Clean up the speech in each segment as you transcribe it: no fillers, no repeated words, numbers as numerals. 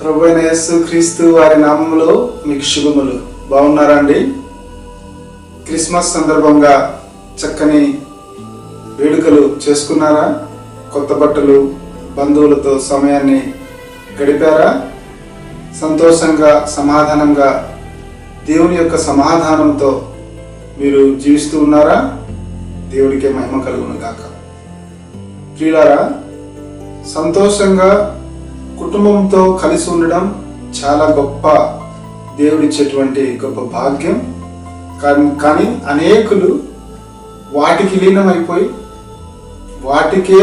ప్రభువైన యేసు క్రీస్తు వారి నామములో మీకు శుభములు. బాగున్నారా అండి? క్రిస్మస్ సందర్భంగా చక్కని వేడుకలు చేసుకున్నారా? కొత్త బట్టలు, బంధువులతో సమయాన్ని గడిపారా? సంతోషంగా, సమాధానంగా దేవుని యొక్క సమాధానంతో మీరు జీవిస్తూ ఉన్నారా? దేవుడికే మహిమ కలుగును గాక. ప్రియులారా, సంతోషంగా కుటుంబంతో కలిసి ఉండడం చాలా గొప్ప, దేవుడిచ్చేటువంటి గొప్ప భాగ్యం. కానీ అనేకులు వాటికి లీనమైపోయి, వాటికే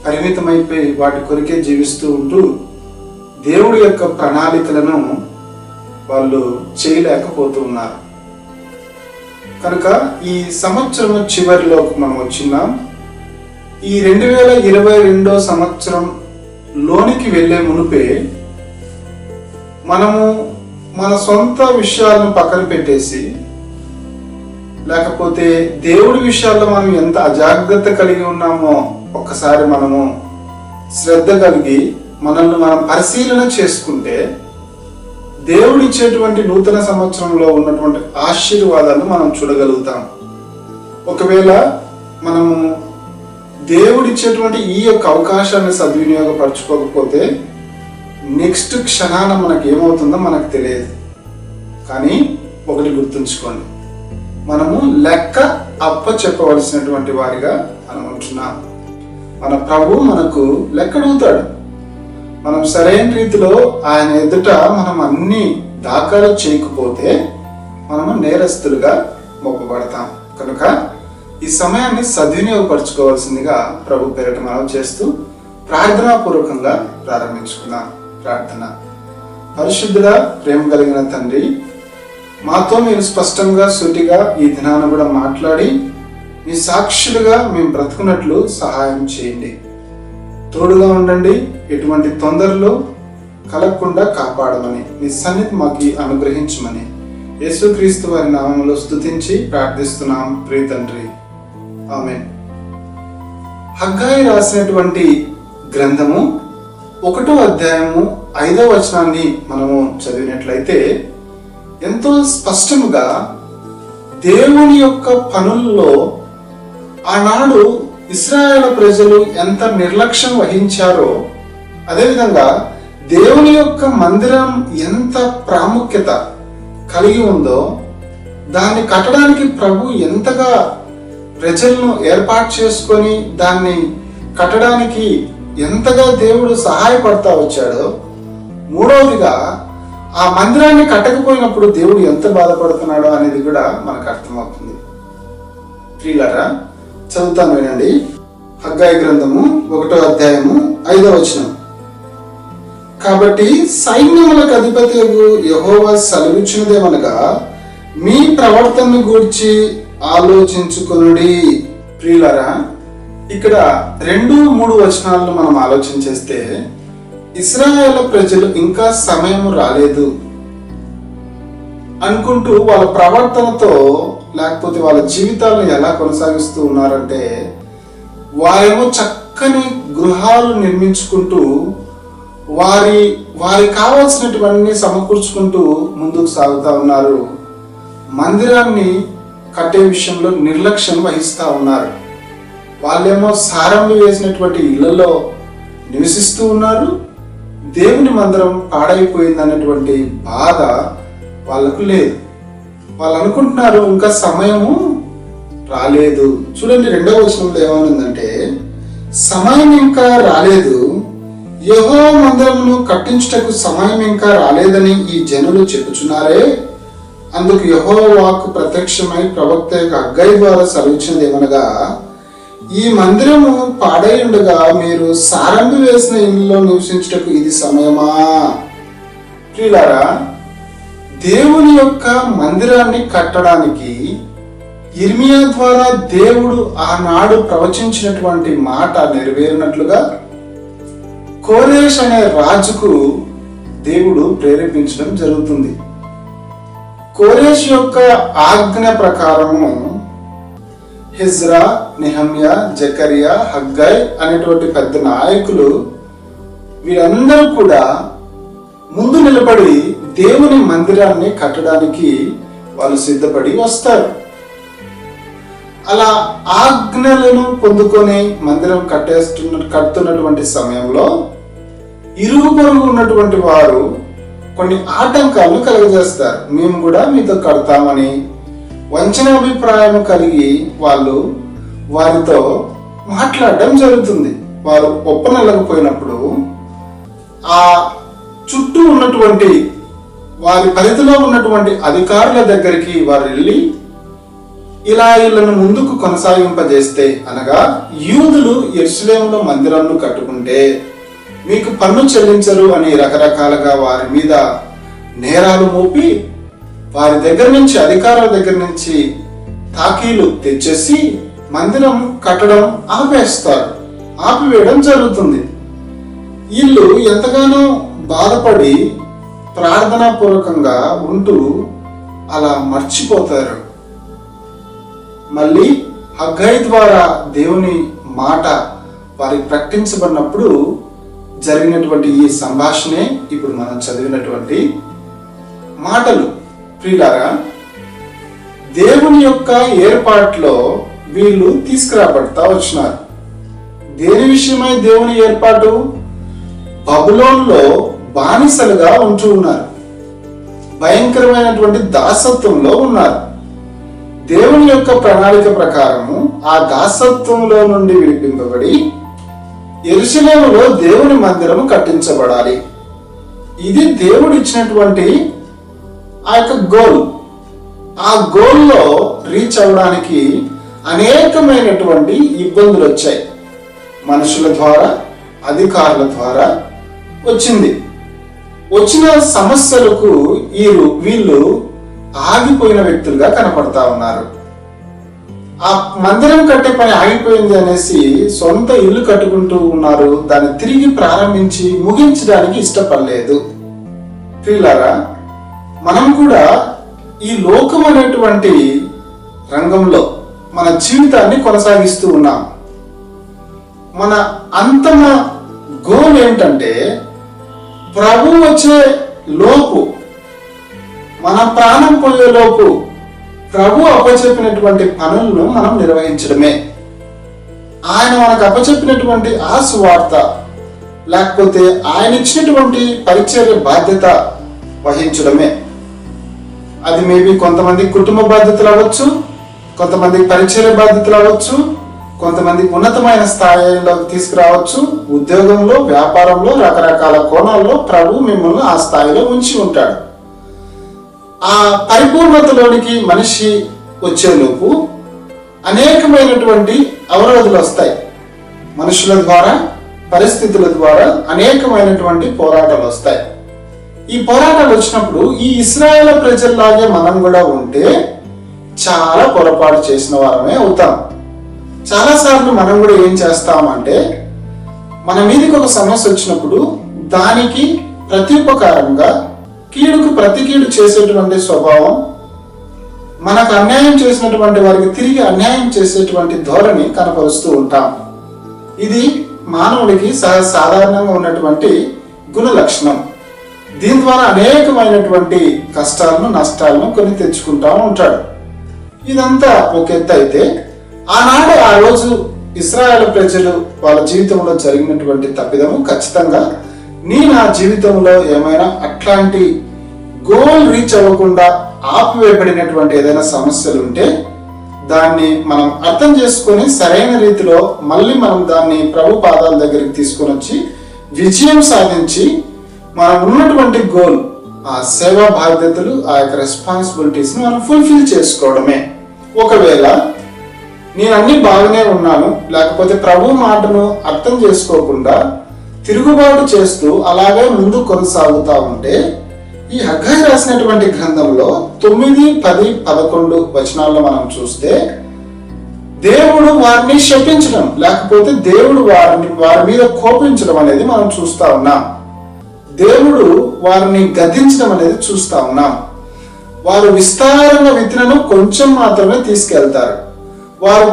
పరిమితమైపోయి, వాటి కొరికే జీవిస్తూ ఉంటూ దేవుడి యొక్క ప్రణాళికలను వాళ్ళు చేయలేకపోతూ ఉన్నారు. కనుక ఈ సంవత్సరం చివరిలోకి మనం వచ్చినాం. ఈ 2022 సంవత్సరం లోనికి వెళ్ళే మునిపే మనము మన సొంత విషయాలను పక్కన పెట్టేసి, లేకపోతే దేవుడి విషయాల్లో మనం ఎంత అజాగ్రత్త కలిగి ఉన్నామో ఒక్కసారి మనము శ్రద్ధ కలిగి మనల్ని మనం పరిశీలన చేసుకుంటే దేవుడిచ్చేటువంటి నూతన సంవత్సరంలో ఉన్నటువంటి ఆశీర్వాదాలను మనం చూడగలుగుతాం. ఒకవేళ మనము దేవుడిచ్చేటువంటి ఈ యొక్క అవకాశాన్ని సద్వినియోగపరచుకోకపోతే నెక్స్ట్ క్షణాన మనకు ఏమవుతుందో మనకు తెలియదు. కానీ ఒకటి గుర్తుంచుకోండి, మనము లెక్క చెప్పవలసినటువంటి వారిగా మనం ఉంటున్నాం. మన ప్రభు మనకు లెక్క అడుగుతాడు. మనం సరైన రీతిలో ఆయన ఎదుట మనం అన్ని దాఖలు చేయకపోతే మనము నేరస్తులుగా మొప్పబడతాం. కనుక ఈ సమయాన్ని సద్వినియోగపరచుకోవాల్సిందిగా ప్రభు పేరిట మనం చేస్తూ ప్రార్థనాపూర్వకంగా ప్రారంభించుకుందాం. ప్రార్థన. పరిశుద్ధుడా, ప్రేమ కలిగిన తండ్రి, మాతో మీరు స్పష్టంగా, సూటిగా ఈ దినాన కూడా మాట్లాడి మీ సాక్షులుగా మేము బ్రతుకున్నట్లు సహాయం చేయండి. తోడుగా ఉండండి. ఎటువంటి తొందరలు కలగకుండా కాపాడమని, నీ సన్నిధి మాకు అనుగ్రహించమని యేసుక్రీస్తు వారి నామములో స్తుతించి ప్రార్థిస్తున్నాం ప్రియ తండ్రి. ఆమేన్. హగ్గయి రాసినటువంటి గ్రంథము 1వ అధ్యాయము 5వ వచనాన్ని మనము చదివినట్లయితే ఎంతో స్పష్టముగా దేవుని యొక్క పనుల్లో ఆనాడు ఇశ్రాయేలు ప్రజలు ఎంత నిర్లక్ష్యం వహించారో, అదేవిధంగా దేవుని యొక్క మందిరం ఎంత ప్రాముఖ్యత కలిగి ఉందో, దాన్ని కట్టడానికి ప్రభు ఎంతగా ప్రజలను ఏర్పాటు చేసుకొని దాన్ని కట్టడానికి ఎంతగా దేవుడు సహాయపడతా వచ్చాడో, మూడవదిగా ఆ మందిరాన్ని కట్టకపోయినప్పుడు దేవుడు ఎంత బాధపడుతున్నాడో అనేది కూడా మనకు అర్థమవుతుంది. ప్రియులారా, చదువుతాను వినండి. హగ్గయి గ్రంథము 1వ అధ్యాయము 5వ వచనం. కాబట్టి సైన్యములకు అధిపతి యెహోవా సెలవిచ్చినదేమనగా, మీ ప్రవర్తనను గూర్చి ఆలోచించుకొనుడి. ప్రియులారా, ఇక్కడ 2-3 వచనాలను మనం ఆలోచన చేస్తే, ఇశ్రాయేలు ప్రజలు ఇంకా సమయం రాలేదు అనుకుంటూ వాళ్ళ ప్రవర్తనతో, లేకపోతే వాళ్ళ జీవితాలను ఎలా కొనసాగిస్తూ ఉన్నారంటే, వారేమో చక్కని గృహాలు నిర్మించుకుంటూ వారి కావాల్సినటువన్నీ సమకూర్చుకుంటూ ముందుకు సాగుతూ ఉన్నారు. మందిరాన్ని కట్టే విషయంలో నిర్లక్ష్యం వహిస్తూ ఉన్నారు. వాళ్ళేమో సారంలు వేసినటువంటి ఇళ్లలో నివసిస్తూ ఉన్నారు. దేవుని మందిరం పాడైపోయిందన్నటువంటి బాధ వాళ్ళకు లేదు. వాళ్ళు అనుకుంటున్నారు ఇంకా సమయము రాలేదు. చూడండి, 2వ వచనంలో ఏమనుందంటే, సమయం ఇంకా రాలేదు, యెహోవా మందిరమును కట్టించుటకు సమయం ఇంకా రాలేదని ఈ జనులు చెప్పుచున్నారే. అందుకు యెహోవా వాక్కు ప్రత్యక్షమై ప్రవక్త హగ్గయి ద్వారా సెలవిచ్చినదేమనగా, ఈ మందిరము పాడై ఉండగా మీరు సారంభి వేసిన ఇళ్ళలో నివసించుటకు ఇది సమయమా? ప్రియులారా, దేవుని యొక్క మందిరాన్ని కట్టడానికి యిర్మీయా ద్వారా దేవుడు ఆనాడు ప్రవచించినటువంటి మాట నెరవేరినట్లుగా కోరేష్ అనే రాజుకు దేవుడు ప్రేరేపించడం జరుగుతుంది. కోరేష్ యొక్క ఆజ్ఞ ప్రకారము హెజ్రా, నెహమ్యా, జకరియా, హగ్గై అనేటువంటి పెద్ద నాయకులు వీరందరూ కూడా నిలబడి దేవుని మందిరాన్ని కట్టడానికి వాళ్ళు సిద్ధపడి వస్తారు. అలా ఆజ్ఞలను పొందుకొని మందిరం కడుతున్నటువంటి సమయంలో ఇరుగు పొరుగు ఉన్నటువంటి వారు కొన్ని ఆటంకాలను కలుగజేస్తారు. మేము కూడా మీతో కడతామని వంచనాభిప్రాయం కలిగి వాళ్ళు వారితో మాట్లాడడం జరుగుతుంది. వారు ఒప్పనెళ్ళకపోయినప్పుడు ఆ చుట్టూ ఉన్నటువంటి వారి పరిధిలో ఉన్నటువంటి అధికారుల దగ్గరికి వారు వెళ్ళి ఇలా వీళ్ళను ముందుకు కొనసాగింపజేస్తే, అనగా యూదులు యెరూషలేములో మందిరాన్ని కట్టుకుంటే మీకు పన్ను చెల్లించరు అని రకరకాలుగా వారి మీద నేరాలు మోపి వారి దగ్గర నుంచి, అధికారుల దగ్గర నుంచి తాకీలు తెచ్చేసి మందిరం కట్టడం ఆపివేయడం జరుగుతుంది. వీళ్ళు ఎంతగానో బాధపడి ప్రార్థనాపూర్వకంగా ఉంటూ అలా మర్చిపోతారు. మళ్ళీ హగ్గై ద్వారా దేవుని మాట వారికి ప్రకటించబడినప్పుడు జరిగినటువంటి ఈ సంభాషణే ఇప్పుడు మనం చదివినటువంటి మాటలు. ప్రియులారా, దేవుని యొక్క ఏర్పాట్లో వీళ్ళు తీసుకురాబడతా వచ్చినారు. దేని విషయమై దేవుని ఏర్పాటు? బబులోన్లో బానిసలుగా ఉంటూ ఉన్నారు. భయంకరమైనటువంటి దాసత్వంలో ఉన్నారు. దేవుని యొక్క ప్రణాళిక ప్రకారము ఆ దాసత్వంలో నుండి విడిపింపబడి యెరూషలేములో దేవుని మందిరము కట్టించబడాలి. ఇది దేవుడు ఇచ్చినటువంటి ఆ యొక్క గోల్. ఆ గోల్లో రీచ్ అవ్వడానికి అనేకమైనటువంటి ఇబ్బందులు వచ్చాయి. మనుషుల ద్వారా, అధికారుల ద్వారా వచ్చిన సమస్యలకు వీళ్ళు ఆగిపోయిన వ్యక్తులుగా కనపడతా ఉన్నారు. ఆ మందిరం కట్టే పని ఆగిపోయింది అనేసి సొంత ఇల్లు కట్టుకుంటూ ఉన్నారు. దాన్ని తిరిగి ప్రారంభించి ముగించడానికి ఇష్టపడలేదు. ప్రియులారా, మనం కూడా ఈ లోకం అనేటువంటి రంగంలో మన జీవితాన్ని కొనసాగిస్తూ ఉన్నాం. మన అంతమ గోల్ ఏంటంటే, ప్రభు వచ్చే లోపు, మన ప్రాణం పోయే లోపు ప్రభు అప్పచెప్పినటువంటి పనులను మనం నిర్వహించడమే. ఆయన మనకు అప్పచెప్పినటువంటి ఆ సువార్త, లేకపోతే ఆయన ఇచ్చినటువంటి పరిచర్య బాధ్యత వహించడమే. అది మేబీ కొంతమంది కుటుంబ బాధ్యతలు అవ్వచ్చు, కొంతమంది పరిచర్య బాధ్యతలు అవ్వచ్చు, కొంతమంది ఉన్నతమైన స్థాయిలో తీసుకురావచ్చు. ఉద్యోగంలో, వ్యాపారంలో, రకరకాల కోణాల్లో ప్రభు మిమ్మల్ని ఆ స్థాయిలో ఉంచి ఉంటాడు. ఆ పరిపూర్ణతలోనికి మనిషి వచ్చేలోపు అనేకమైనటువంటి అవరోధాలు వస్తాయి. మనుషుల ద్వారా, పరిస్థితుల ద్వారా అనేకమైనటువంటి పోరాటాలు వస్తాయి. ఈ పోరాటాలు వచ్చినప్పుడు ఈ ఇశ్రాయేలు ప్రజల్లాగే మనం కూడా ఉంటే చాలా పొరపాటు చేసిన వారమే అవుతాం. చాలాసార్లు మనం కూడా ఏం చేస్తామంటే, మన మీదకి ఒక సమస్య వచ్చినప్పుడు దానికి ప్రత్యుపకారంగా కీడుకు ప్రతి కీడు చేసేటువంటి స్వభావం, మనకు అన్యాయం చేసినటువంటి వారికి తిరిగి అన్యాయం చేసేటువంటి ధోరణి కనపరుస్తూ ఉంటాం. ఇది మానవుడికి సాధారణంగా ఉన్నటువంటి గుణ లక్షణం. దీని ద్వారా అనేకమైనటువంటి కష్టాలను, నష్టాలను కొని తెచ్చుకుంటా ఉంటాడు. ఇదంతా ఒక ఎత్తు అయితే, ఆనాడు ఆ రోజు ఇశ్రాయేలు ప్రజలు వాళ్ళ జీవితంలో జరిగినటువంటి తప్పిదము ఖచ్చితంగా నా జీవితంలో ఏమైనా అట్లాంటి గోల్ రీచ్ అవ్వకుండా ఆపివేయబడినటువంటి ఏదైనా సమస్యలు ఉంటే దాన్ని మనం అర్థం చేసుకొని సరైన రీతిలో మళ్ళీ మనం దాన్ని ప్రభు పాదాల దగ్గరికి తీసుకొని వచ్చి విజయం సాధించి మనం ఉన్నటువంటి గోల్, ఆ సేవా బాధ్యతలు, ఆ యొక్క రెస్పాన్సిబిలిటీస్ మనం ఫుల్ఫిల్ చేసుకోవడమే. ఒకవేళ నేను అన్ని బాగానే ఉన్నాను, లేకపోతే ప్రభు మాటను అర్థం చేసుకోకుండా తిరుగుబాటు చేస్తూ అలాగే ముందు కొనసాగుతా ఉంటే, ఈ హగ్గై రాసినటువంటి గ్రంథంలో 9, 10, 11 వచనాల్లో మనం చూస్తే దేవుడు వారిని శపించడం, లేకపోతే దేవుడు వారి మీద కోపించడం అనేది మనం చూస్తా ఉన్నాం. దేవుడు వారిని గద్దించడం అనేది చూస్తా ఉన్నాం. వారు విస్తారంగా విత్తనను కొంచెం మాత్రమే తీసుకెళ్తారు. వారు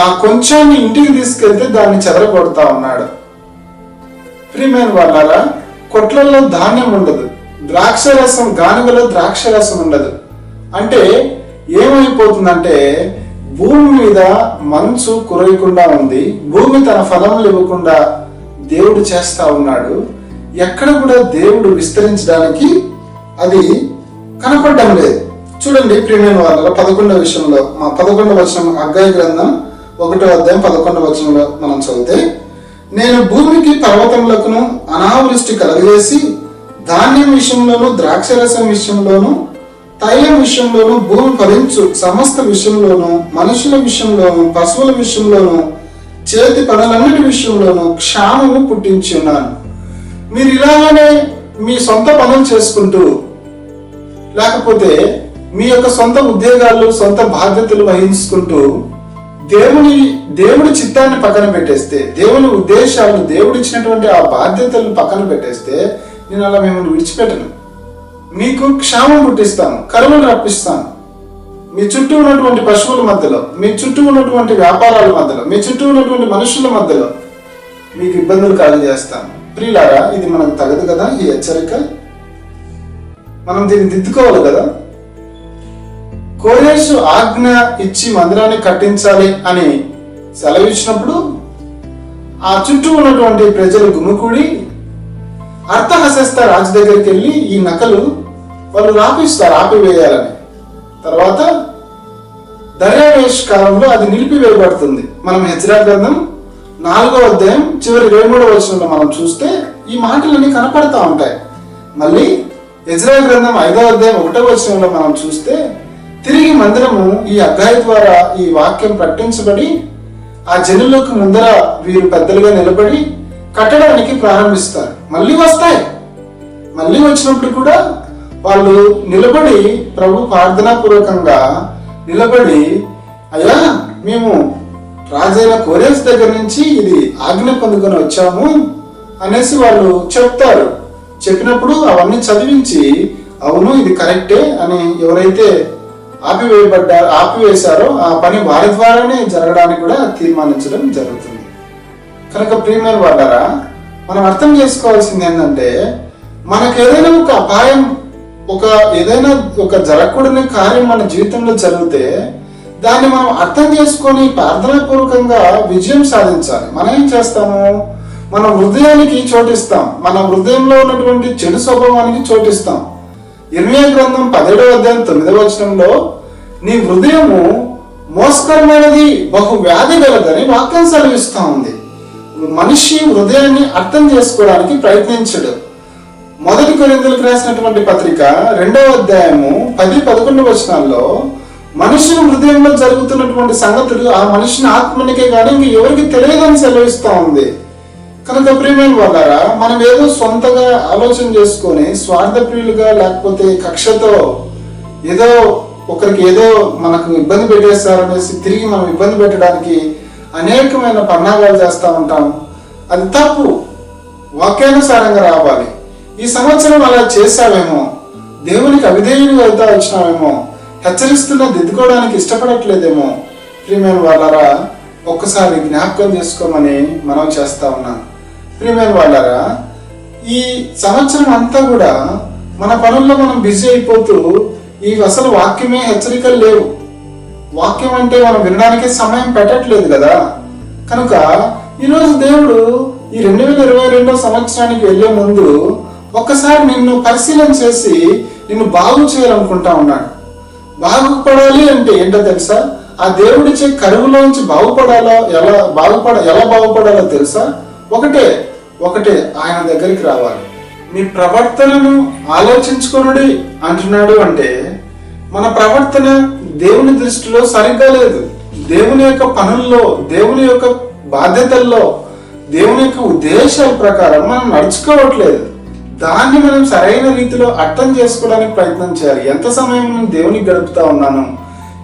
ఆ కొంచెాన్ని ఇంటికి తీసుకెళ్తే దాన్ని చెదరగొడతా ఉన్నాడు. ప్రియమైన వాళ్ళారా, కొట్లల్లో ధాన్యం ఉండదు, ద్రాక్షరసం, గానుగలో ద్రాక్షరసం ఉండదు. అంటే ఏమైపోతుందంటే భూమి మీద మంచు కురయకుండా ఉంది, భూమి తన ఫలములు ఇవ్వకుండా దేవుడు చేస్తా ఉన్నాడు. ఎక్కడ కూడా దేవుడు విస్తరించడానికి అది కనపడడం లేదు. చూడండి ప్రియమైన వాళ్ళ 11వ విషయంలో, 11వ వచనం, హగ్గయి గ్రంథం 1వ అధ్యాయం 11వ వచనంలో మనం చదివితే, నేను భూమికి పర్వతములకును అనావృష్టి కలుగజేసి ధాన్యం విషయంలోను ద్రాక్షరసం విషయంలోను తైలం విషయంలోను భూమి ఫలించు సమస్త విషయంలోను మనుషుల విషయంలోను పశువుల విషయంలోను చేతి పనులన్నిటి విషయంలోను క్షామము పుట్టించి ఉన్నాను. మీరు ఇలాగనే మీ సొంత పనులు చేసుకుంటూ, లేకపోతే మీ యొక్క సొంత ఉద్యోగాలు, సొంత బాధ్యతలు వహించుకుంటూ దేవుడి చిత్తాన్ని పక్కన పెట్టేస్తే, దేవుని ఉద్దేశాలు, దేవుడు ఇచ్చినటువంటి ఆ బాధ్యతలను పక్కన పెట్టేస్తే, నేను అలా మిమ్మల్ని విడిచిపెట్టను. మీకు క్షామం పుట్టిస్తాను, కరువులు రప్పిస్తాను. మీ చుట్టూ ఉన్నటువంటి పశువుల మధ్యలో, మీ చుట్టూ ఉన్నటువంటి వ్యాపారాల మధ్యలో, మీ చుట్టూ ఉన్నటువంటి మనుషుల మధ్యలో మీకు ఇబ్బందులు కలుగజేస్తాను. ప్రియులారా, ఇది మనకు తగదు కదా ఈ హెచ్చరిక? మనం దీన్ని దిద్దుకోవాలి కదా. కోరేషు ఆజ్ఞ ఇచ్చి మందిరాన్ని కట్టించాలి అని సెలవిచ్చినప్పుడు ఆ చుట్టూ ఉన్నటువంటి ప్రజలు గుమికూడి అర్థహశస్త రాజు దగ్గరికి వెళ్ళి ఈ నకలు వాళ్ళు రాపిస్తారు, ఆపివేయాలని. తర్వాత దర్యావేష్ కాలంలో అది నిలిపివేయబడుతుంది. మనం హెజ్రా గ్రంథం 4వ అధ్యాయం చివరి 23వ వచనంలో మనం చూస్తే ఈ మాటలన్నీ కనపడతా ఉంటాయి. మళ్ళీ హెజ్రా గ్రంథం 5వ అధ్యాయం 1వ వచనంలో మనం చూస్తే తిరిగి మందిరము ఈ హగ్గయి ద్వారా ఈ వాక్యం ప్రకటించబడి ఆ జనులకు ముందర వీరు పెద్దలుగా నిలబడి కట్టడానికి ప్రారంభిస్తారు. మళ్ళీ వస్తాయి. మళ్ళీ వచ్చినప్పుడు కూడా వాళ్ళు నిలబడి ప్రభు ప్రార్థనాపూర్వకంగా నిలబడి, అయ్యా మేము రాజైన కోరేష్ దగ్గర నుంచి ఇది ఆజ్ఞ పొందుకొని వచ్చాము అనేసి వాళ్ళు చెప్తారు. చెప్పినప్పుడు అవన్నీ చదివించి, అవును ఇది కరెక్టే అని ఎవరైతే ఆపివేశారో ఆ పని వారి ద్వారానే జరగడానికి కూడా తీర్మానించడం జరుగుతుంది. కనుక ప్రియమైన వాళ్ళారా, మనం అర్థం చేసుకోవాల్సింది ఏంటంటే, మనకు ఏదైనా ఒక అపాయం, ఏదైనా ఒక జరగకూడని కార్యం మన జీవితంలో జరిగితే దాన్ని మనం అర్థం చేసుకొని ప్రార్థనాపూర్వకంగా విజయం సాధించాలి. మనం ఏం చేస్తాము? మన హృదయానికి చోటిస్తాం, మన హృదయంలో ఉన్నటువంటి చెడు స్వభావానికి చోటిస్తాం. ఇర్మియా గ్రంథం 17వ అధ్యాయం 9వ వచనంలో, నీ హృదయము మోసకరమైనది, బహు వ్యాధి గలదని వాక్యం సెలవిస్తూ ఉంది. మనిషి హృదయాన్ని అర్థం చేసుకోవడానికి ప్రయత్నించడు. 1 కొరింథీయులకు రాసినటువంటి పత్రిక 2వ అధ్యాయము 10-11 వచనాల్లో మనుషుల హృదయంలో జరుగుతున్నటువంటి సంగతులు ఆ మనిషిని ఆత్మనికే కానీ ఇంక ఎవరికి తెలియదని సెలవిస్తూ ఉంది. కనుక ప్రియమైన వాళ్ళారా, మనం ఏదో సొంతగా ఆలోచన చేసుకొని స్వార్థ ప్రియులుగా, లేకపోతే కక్షతో ఏదో ఒకరికి ఏదో మనకు ఇబ్బంది పెట్టేస్తారనేసి తిరిగి మనం ఇబ్బంది పెట్టడానికి అనేకమైన పన్నాగాలు చేస్తూ ఉంటాం. అది తప్పు. వాక్యానుసారంగా రావాలి. ఈ సంవత్సరం అలా చేశావేమో, దేవునికి అవిధేయులు అవుతా వచ్చినావేమో, హెచ్చరిస్తున్నా దిద్దుకోవడానికి ఇష్టపడట్లేదేమో, ప్రియమైన వాళ్ళారా ఒక్కసారి జ్ఞాపకం చేసుకోమని మనం చేస్తా ఉన్నాం. ప్రియమైన వాళ్ళారా, ఈ సంవత్సరం అంతా కూడా మన పనుల్లో మనం బిజీ అయిపోతూ ఈ అసలు వాక్యమే హెచ్చరికలు లేవు. వాక్యం అంటే మనం వినడానికే సమయం పెట్టట్లేదు కదా. కనుక ఈరోజు దేవుడు ఈ 2022 సంవత్సరానికి వెళ్లే ముందు ఒక్కసారి నిన్ను పరిశీలన చేసి నిన్ను బాగు చేయాలనుకుంటా ఉన్నాడు. బాగుపడాలి అంటే ఏంటో తెలుసా? ఆ దేవుడిచ్చే కరువులోంచి ఎలా బాగుపడాలో తెలుసా? ఒకటే ఆయన దగ్గరికి రావాలి. మీ ప్రవర్తనను ఆలోచించుకొనుడి అంటున్నాడు. అంటే మన ప్రవర్తన దేవుని దృష్టిలో సరిగ్గా లేదు. దేవుని యొక్క పనుల్లో, దేవుని యొక్క బాధ్యతల్లో, దేవుని యొక్క ఉద్దేశాల ప్రకారం మనం నడుచుకోవట్లేదు. దాన్ని మనం సరైన రీతిలో అర్థం చేసుకోవడానికి ప్రయత్నం చేయాలి. ఎంత సమయం నేను దేవునికి గడుపుతా ఉన్నాను,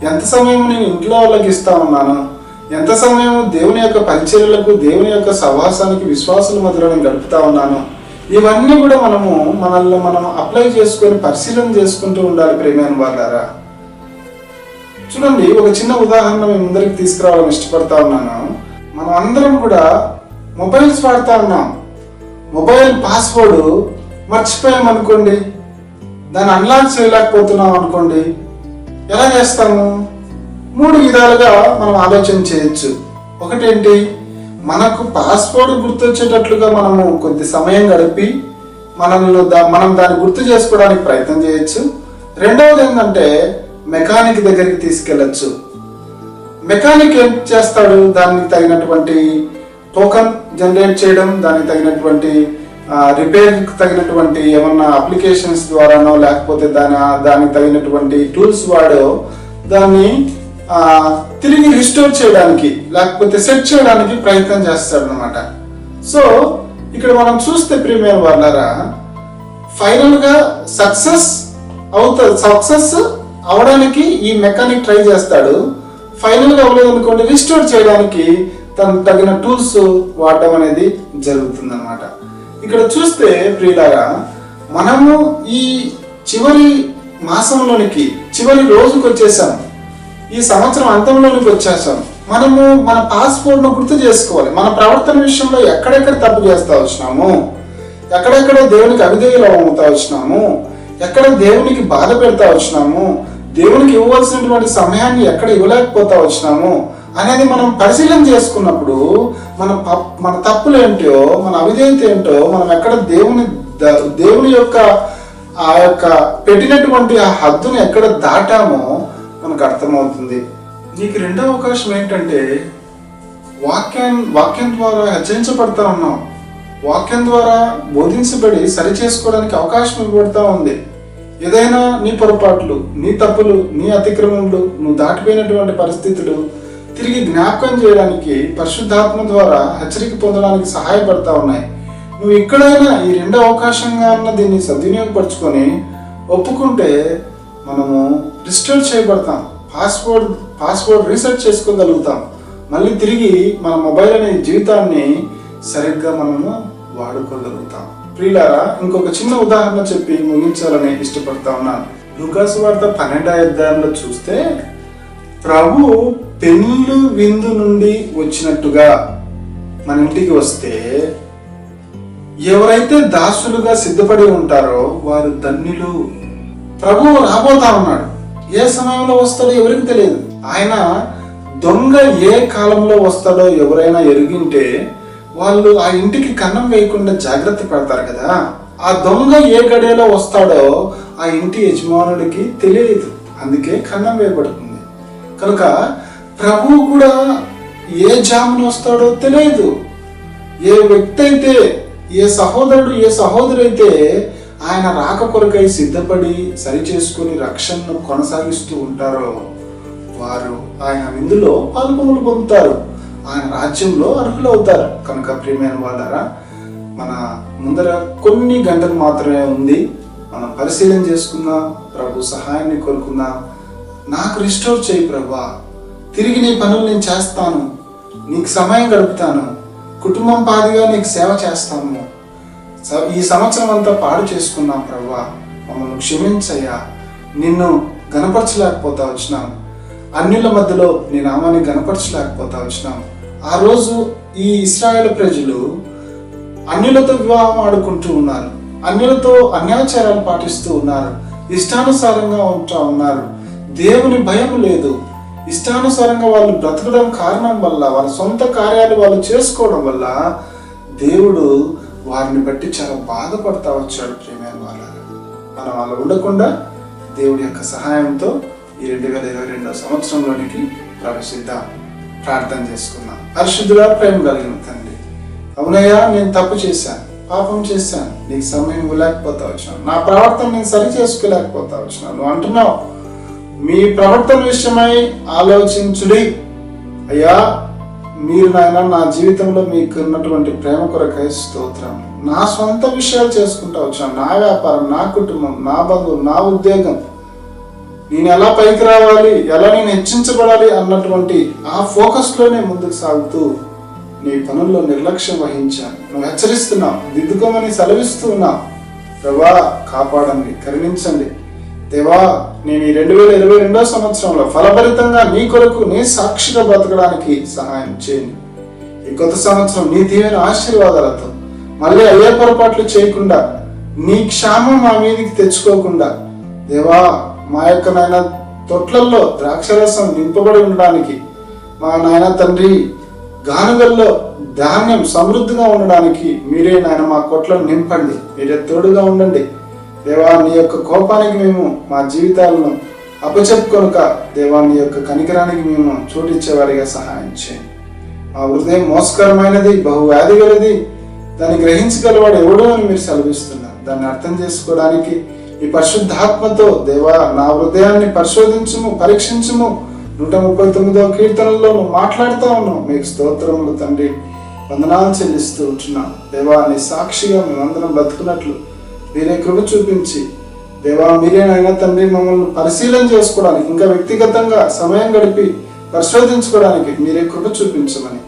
ఎంత సమయం నేను ఇంట్లో వాళ్ళకి ఇస్తా ఉన్నాను, ఎంత సమయం దేవుని యొక్క పరిచర్యలకు, దేవుని యొక్క సహవాసానికి, విశ్వాసుల మధ్యలో నేను గడుపుతా ఉన్నాను. ఇవన్నీ కూడా మనల్ని మనం అప్లై చేసుకొని పరిశీలన చేసుకుంటూ ఉండాలి. ప్రియమైన వాళ్ళారా, చూడండి, ఒక చిన్న ఉదాహరణ మీ ముందరికి తీసుకురావాలని ఇష్టపడతా ఉన్నాను. మనం అందరం కూడా మొబైల్స్ వాడుతూ ఉన్నాం. మొబైల్ పాస్వర్డ్ మర్చిపోయామనుకోండి, దాన్ని అన్లాక్ చేయలేకపోతున్నాం అనుకోండి, ఎలా చేస్తాము? 3 విధాలుగా మనం ఆలోచన చేయొచ్చు. ఒకటేంటి, మనకు పాస్వర్డ్ గుర్తొచ్చేటట్లుగా మనము కొద్ది సమయం గడిపి మనం దాన్ని గుర్తు చేసుకోవడానికి ప్రయత్నం చేయొచ్చు. రెండవది ఏంటంటే, మెకానిక్ దగ్గరికి తీసుకెళ్ళచ్చు. మెకానిక్ ఏం చేస్తాడు? దానికి తగినటువంటి టోకన్ జనరేట్ చేయడం, దానికి తగినటువంటి రిపేర్ తగినటువంటి ఏమన్నా అప్లికేషన్స్ ద్వారానో లేకపోతే దానికి తగినటువంటి టూల్స్ వాడో దాన్ని తిరిగి రిస్టోర్ చేయడానికి లేకపోతే సెట్ చేయడానికి ప్రయత్నం చేస్తాడు అనమాట. సో ఇక్కడ మనం చూస్తే ప్రీమియర్ వాళ్ళరా, ఫైనల్ గా సక్సెస్ అవడానికి ఈ మెకానిక్ ట్రై చేస్తాడు. ఫైనల్ గా అవ్వలేదు అనుకోండి, రిస్టోర్ చేయడానికి తనకు తగిన టూల్స్ వాడడం అనేది జరుగుతుంది అనమాట. ఇక్కడ చూస్తే ప్రియులారా, మనము ఈ చివరి మాసంలోనికి, చివరి రోజుకి వచ్చేసాం, ఈ సంవత్సరం అంతంలోనికి వచ్చేసాం. మనము మన పాస్పోర్ట్ ను గుర్తు చేసుకోవాలి. మన ప్రవర్తన విషయంలో ఎక్కడెక్కడ తప్పు చేస్తా వచ్చినాము, ఎక్కడెక్కడ దేవునికి అవిధేయులు అవుతా వచ్చినాము, ఎక్కడ దేవునికి బాధ పెడతా వచ్చినాము, దేవునికి ఇవ్వవలసినటువంటి సమయాన్ని ఎక్కడ ఇవ్వలేకపోతా వచ్చినాము అనేది మనం పరిశీలన చేసుకున్నప్పుడు మన తప్పులు ఏంటో, మన అవిధేయత ఏంటో, మనం ఎక్కడ దేవుని యొక్క ఆ యొక్క పెట్టినటువంటి ఆ హద్దును ఎక్కడ దాటామో మనకు అర్థమవుతుంది. నీకు రెండవ అవకాశం ఏంటంటే, వాక్యం ద్వారా హెచ్చరించబడతా ఉన్నాం, వాక్యం ద్వారా బోధించబడి సరి చేసుకోవడానికి అవకాశం ఇవ్వబడతా ఉంది. ఏదైనా నీ పొరపాట్లు, నీ తప్పులు, నీ అతిక్రమములు, నువ్వు దాటిపోయినటువంటి పరిస్థితులు తిరిగి జ్ఞాపకం చేయడానికి పరిశుద్ధాత్మ ద్వారా హెచ్చరిక పొందడానికి సహాయపడతా ఉన్నాయి. నువ్వు ఎక్కడైనా ఈ రెండో అవకాశంగా ఉన్న దీన్ని సద్వినియోగపరచుకొని ఒప్పుకుంటే మనము రిస్టోర్ చేయబడతాం, పాస్వర్డ్ రీసెట్ చేసుకోగలుగుతాం. మళ్ళీ తిరిగి మన మొబైల్ అనే జీవితాన్ని సరిగ్గా మనము వాడుకోగలుగుతాం. ప్రియులారా, ఇంకొక చిన్న ఉదాహరణ చెప్పి ముగించాలని ఇష్టపడతా ఉన్నాను. లూకాసు వార్త 12వ అధ్యాయంలో చూస్తే, ప్రభు పెళ్లి విందు నుండి వచ్చినట్టుగా మన ఇంటికి వస్తే ఎవరైతే దాసులుగా సిద్ధపడి ఉంటారో వారు ధన్యులు. ప్రభు రాబోతా ఉన్నాడు. ఏ సమయంలో వస్తాడో ఎవరికి తెలియదు. ఆయన దొంగ ఏ కాలంలో వస్తాడో ఎవరైనా ఎరిగింటే వాళ్ళు ఆ ఇంటికి కన్నం వేయకుండా జాగ్రత్త పడతారు కదా. ఆ దొంగ ఏ గడియలో వస్తాడో ఆ ఇంటి యజమానుడికి తెలియదు, అందుకే కన్నం వేయబడుతుంది. కనుక ప్రభువు కూడా ఏ జామున వస్తాడో తెలియదు. ఏ వ్యక్తి అయితే, ఏ సహోదరుడు, ఏ సహోదరైతే ఆయన రాక కొరకై సిద్ధపడి సరి చేసుకుని రక్షణను కొనసాగిస్తూ ఉంటారో వారు ఆయన విందులో పాల్గొనలు పొందుతారు, ఆయన రాజ్యంలో అర్హులవుతారు. కనుక ప్రియమైన వాళ్ళారా, మన ముందర కొన్ని గంటలు మాత్రమే ఉంది. మనం పరిశీలన చేసుకుందాం, ప్రభు సహాయాన్ని కోరుకుందాం. నాకు రిస్టోర్ చేయి ప్రభువా, తిరిగి నీ పనులు నేను చేస్తాను, నీకు సమయం గడుపుతాను, కుటుంబం పాదిగా నీకు సేవ చేస్తాము. ఈ సంవత్సరం అంతా పాడు చేసుకున్నాం ప్రభువా, మమ్మల్ని క్షమించయ్యా. నిన్ను గణపరచలేకపోతా వచ్చినాం, అన్యుల మధ్యలో నీ నామాన్ని గణపరచలేకపోతా వచ్చినాం. ఆ రోజు ఈ ఇశ్రాయేలు ప్రజలు అన్యులతో వివాహం ఆడుకుంటూ ఉన్నారు, అన్యులతో అన్యాచారాలు పాటిస్తూ ఉన్నారు, ఇష్టానుసారంగా ఉంటూ ఉన్నారు. దేవుని భయం లేదు. ఇష్టానుసారంగా వాళ్ళు బ్రతకడం కారణం వల్ల, వాళ్ళ సొంత కార్యాలు వాళ్ళు చేసుకోవడం వల్ల దేవుడు వారిని బట్టి చాలా బాధపడతా వచ్చాడు. ప్రియమైన వాళ్ళ, మనం అలా ఉండకుండా దేవుడి యొక్క సహాయంతో ఈ 2022వ సంవత్సరంలోనికి ప్రవేశిద్దాం. ప్రార్థన చేసుకుందాం. పరిశుద్ధుడా, ప్రేమ కలిగిన తండ్రి, అవునయ్యా, నేను తప్పు చేశాను, పాపం చేశాను, నీకు సమయం ఇవ్వలేకపోతా వచ్చాను, నా ప్రవర్తన నేను సరి చేసుకోలేకపోతా వచ్చినాను. నువ్వు అంటున్నావు, మీ ప్రవర్తన విషయమై ఆలోచించుడి. అయ్యా, మీరు నాయన నా జీవితంలో మీకు ఉన్నటువంటి ప్రేమ కొరకై స్తోత్రం. నా సొంత విషయాలు చేసుకుంటా వచ్చాను, నా వ్యాపారం, నా కుటుంబం, నా బంధువు, నా ఉద్యోగం, నేను ఎలా పైకి రావాలి, ఎలా నేను హెచ్చించబడాలి అన్నటువంటి ఆ ఫోకస్లోనే ముందుకు సాగుతూ నీ పనుల్లో నిర్లక్ష్యం వహించాను. నువ్వు హెచ్చరిస్తున్నావు, దిద్దుకోమని సెలవిస్తూ ఉన్నావు. ప్రభా, కాపాడండి, కరుణించండి. దేవా, నేను ఈ 2022వ సంవత్సరంలో ఫలభరితంగా నీ కొరకు నీ సాక్షిగా బ్రతకడానికి సహాయం చేయండి. ఈ కొత్త సంవత్సరం నీ దీవెన ఆశీర్వాదాలతో మళ్ళీ అయ్యే పొరపాట్లు చేయకుండా, నీ క్షేమం మా మీదకి తెచ్చుకోకుండా దేవా మా యొక్క నాయన తొట్లల్లో ద్రాక్షరసం నింపబడి ఉండడానికి, మా నాయన తండ్రి గానుగల్లో ధాన్యం సమృద్ధిగా ఉండడానికి మీరే నాయన మా కొట్లను నింపండి. మీరే తోడుగా ఉండండి దేవా. నీ యొక్క కోపానికి మేము మా జీవితాలను అప్పచెప్పుకొనుక దేవా నీ యొక్క కనికరానికి మేము చోటిచ్చేవారిగా సహాయం చేయండి. మా హృదయం మోసకరమైనది, బహువ్యాధి గలది, దాన్ని గ్రహించగలవాడు ఎవడో అని మీరు సెలవిస్తున్నారు. దాన్ని అర్థం చేసుకోవడానికి ఈ పరిశుద్ధాత్మతో దేవా నా హృదయాన్ని పరిశోధించుము, పరీక్షించుము. 139వ కీర్తనలో నువ్వు మాట్లాడుతూ ఉన్నావు. మీకు స్తోత్రములు తండ్రి, వందనాలు చెల్లిస్తూ ఉంటున్నాం దేవా. నీ సాక్షిగా మేమందరం బ్రతుకున్నట్లు మీరే కృప చూపించి దేవా, మీరేనైనా తండ్రి మమ్మల్ని పరిశీలన చేసుకోవడానికి, ఇంకా వ్యక్తిగతంగా సమయం గడిపి పరిశోధించుకోవడానికి మీరే కృప చూపించమని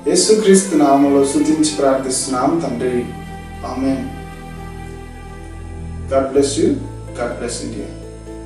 యేసుక్రీస్తు నామములో స్తుతించి ప్రార్థిస్తున్నాం తండ్రి. ఆమేన్. God bless you. God bless India.